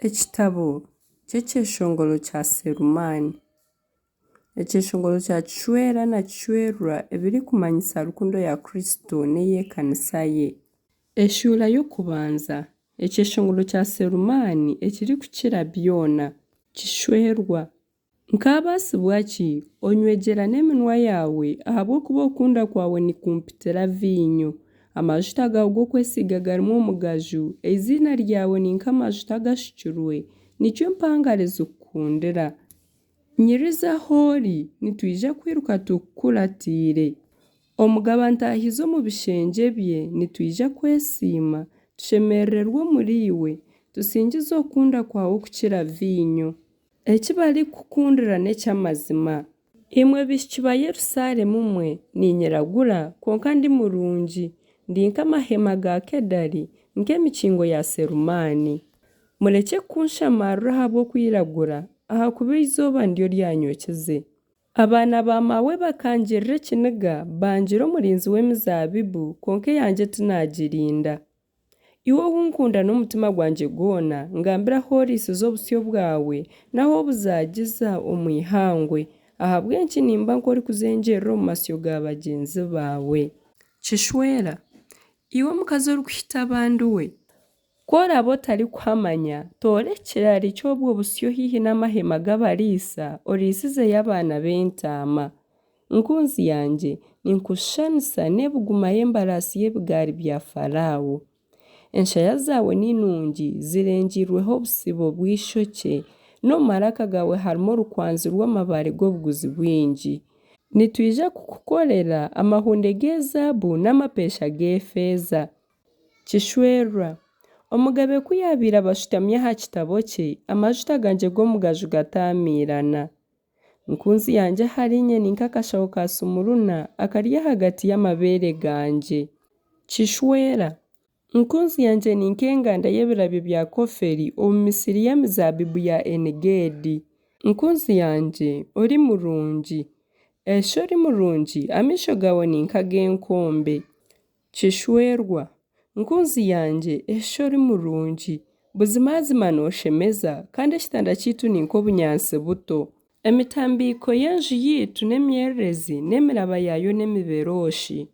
Ekitabo ky'ekyeshongoro kya Serumani. Ekyeshongoro kya Kishwera na Kishwerwa ebirikumanyisa rukundo ya Kristo n'ey'ekanisa ye. Eshuura y'okubanza. Ekyeshongoro kya Serumani ekirikukira byona. Kishwerwa. Nk'abaasibwa ki onywegyera n'eminwa yawe ahabw'okuba okunda kwawe nikumpitira viinyo. Amajuta gawe g'okwesiga garimu omugaju, eiziina ryawe ni nk'amajuta gashukirwe, nikyo mpangare zikukundira. Nyiriza hori nitwija kwiruka tukukuratiire. Omugaba ntaahize omu bishengye bye nitwija kwesiima, tushemererwe omuri iwe, tusingize okunda kwawe okukira viinyo. Eki barikukundira n'eky'amazima. Imwe bishiki ba Yerusaalemu mwe ninyiragura konka ndi murungi. Ndi nk'amahema ga Kedari, nk'emikingo ya Serumani. Murekye kunshamarira ahabw'okwiragura, ahakuba izooba ndyo ryanyokeze. Abaana ba mawe bakangirira ekiniga bangira omurinzi w'emizabibu konka eyangye tinagirinda. Iwe hunkunda n'omutima gwangye gwona, ngambira horisize obusyo bwawe naho buzagiza omu ihangwe, ahabw'enki nimba nk'orikuzengyerera omu masyo ga bagyenzi bawe. Kishwera. Iwe mukazi orikuhita abandi we. Kworaba otarikuhamanya, toora ekirari ky'obwo busyo hihi n'amahema g'abariisa, oriisizeyo abaana b'entaama. Nkunzi yangye, ninkushanisa n'ebiguma y'embaraasi y'ebigaari bya Farawo. Enshaya zawe ninungi zirengirweho obusibo bw'ishokye, n'omu maraka gawe harimu orukwanzi rw'amabaare g'obuguzi bwingi. Nitwija kukukorera amahunde g'ezaabu n'amapeesha g'efeeza. Kishwerwa. Omugabe ku yaabiire abashutami aha kitabo kye, amajuta gangye g'omugaju gataamirana. Nkunzi yangye harinye ni nk'akashaho ka sumuruna akari ahagati y'amabeere gangye. Kishwera. Nkunzi yangye ni nk'enganda y'ebirabyo bya koferi omu misiri y'emizabibu ya Enigedi. Nkunzi yangye ori murungi. Esho ori murungi, amiisho gawe ni nk'ag'enkombe. Kishwerwa. Nkunzi yangye esho ori murungi. Buzimazima nooshemeza kandi ekitanda kiitu ni nk'obunyansi buto. Emitambiiko y'enju yiitu n'emyererezi n'emiraba yaayo n'emiberooshi.